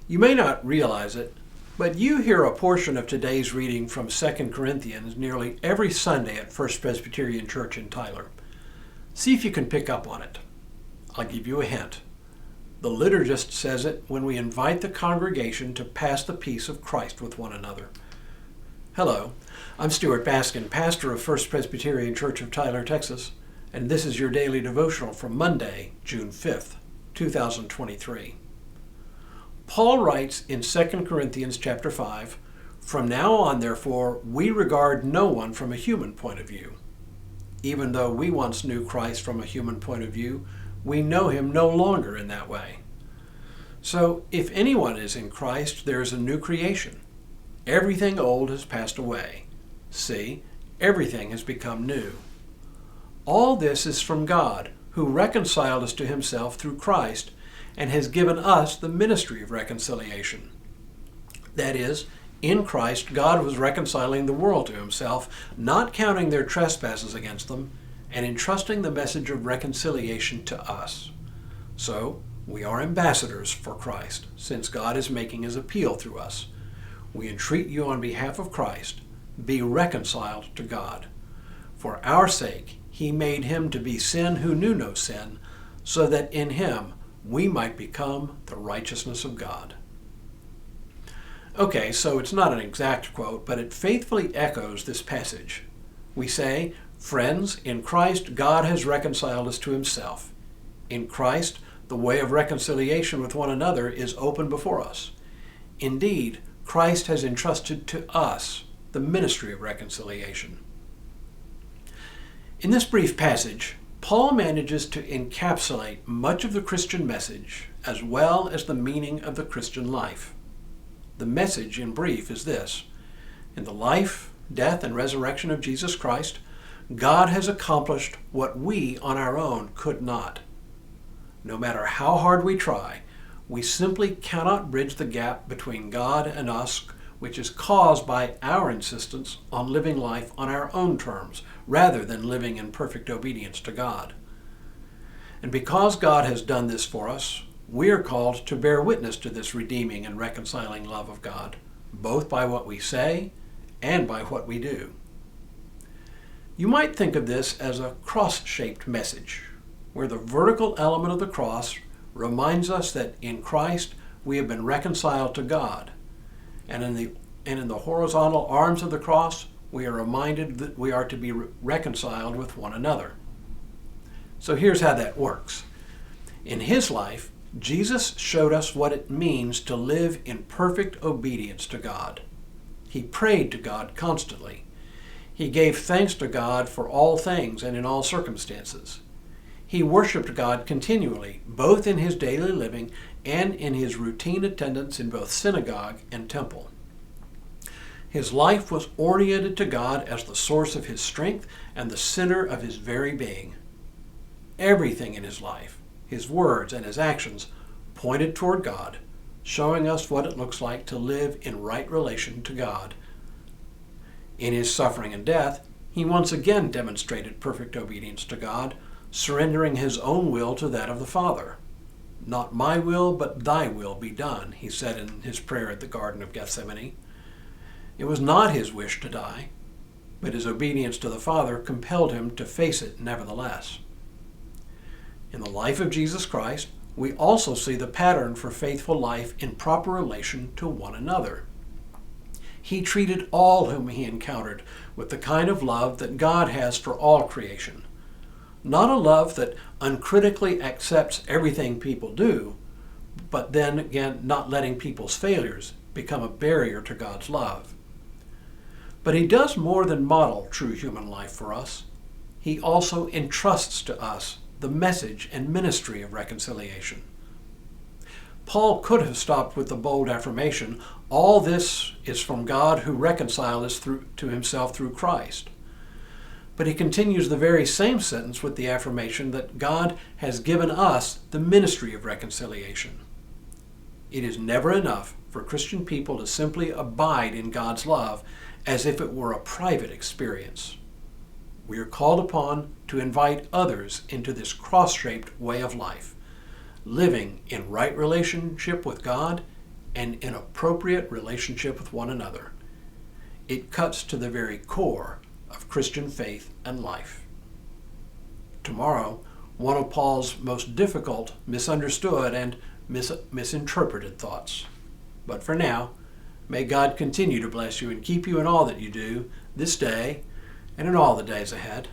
You may not realize it, but you hear a portion of today's reading from 2 Corinthians nearly every Sunday at First Presbyterian Church in Tyler. See if you can pick up on it. I'll give you a hint. The liturgist says it when we invite the congregation to pass the peace of Christ with one another. Hello, I'm Stuart Baskin, pastor of First Presbyterian Church of Tyler, Texas, and this is your daily devotional from Monday, June 5th, 2023. Paul writes in 2 Corinthians chapter 5, "From now on, therefore, we regard no one from a human point of view. Even though we once knew Christ from a human point of view, we know him no longer in that way. So if anyone is in Christ, there is a new creation. Everything old has passed away. See, everything has become new. All this is from God, who reconciled us to himself through Christ and has given us the ministry of reconciliation. That is, in Christ, God was reconciling the world to himself, not counting their trespasses against them, and entrusting the message of reconciliation to us. So, we are ambassadors for Christ, since God is making his appeal through us. We entreat you on behalf of Christ, be reconciled to God. For our sake, he made him to be sin who knew no sin, so that in him we might become the righteousness of God." Okay, so it's not an exact quote, but it faithfully echoes this passage. We say, "Friends, in Christ, God has reconciled us to himself. In Christ, the way of reconciliation with one another is open before us. Indeed, Christ has entrusted to us the ministry of reconciliation." In this brief passage, Paul manages to encapsulate much of the Christian message as well as the meaning of the Christian life. The message, in brief, is this: in the life, death, and resurrection of Jesus Christ, God has accomplished what we on our own could not. No matter how hard we try, we simply cannot bridge the gap between God and us, which is caused by our insistence on living life on our own terms, rather than living in perfect obedience to God. And because God has done this for us, we are called to bear witness to this redeeming and reconciling love of God, both by what we say and by what we do. You might think of this as a cross-shaped message, where the vertical element of the cross reminds us that in Christ we have been reconciled to God, and in the horizontal arms of the cross we are reminded that we are to be reconciled with one another. So here's how that works. In his life, Jesus showed us what it means to live in perfect obedience to God. He prayed to God constantly. He gave thanks to God for all things and in all circumstances. He worshiped God continually, both in his daily living and in his routine attendance in both synagogue and temple. His life was oriented to God as the source of his strength and the center of his very being. Everything in his life, his words and his actions, pointed toward God, showing us what it looks like to live in right relation to God. In his suffering and death, he once again demonstrated perfect obedience to God, surrendering his own will to that of the Father. "Not my will, but thy will be done," he said in his prayer at the Garden of Gethsemane. It was not his wish to die, but his obedience to the Father compelled him to face it nevertheless. In the life of Jesus Christ, we also see the pattern for faithful life in proper relation to one another. He treated all whom he encountered with the kind of love that God has for all creation. Not a love that uncritically accepts everything people do, but then again not letting people's failures become a barrier to God's love. But he does more than model true human life for us. He also entrusts to us the message and ministry of reconciliation. Paul could have stopped with the bold affirmation, "All this is from God who reconciled us to himself through Christ." But he continues the very same sentence with the affirmation that God has given us the ministry of reconciliation. It is never enough for Christian people to simply abide in God's love as if it were a private experience. We are called upon to invite others into this cross-shaped way of life, living in right relationship with God an inappropriate relationship with one another. It cuts to the very core of Christian faith and life. Tomorrow, one of Paul's most difficult, misunderstood, and misinterpreted thoughts. But for now, may God continue to bless you and keep you in all that you do this day and in all the days ahead.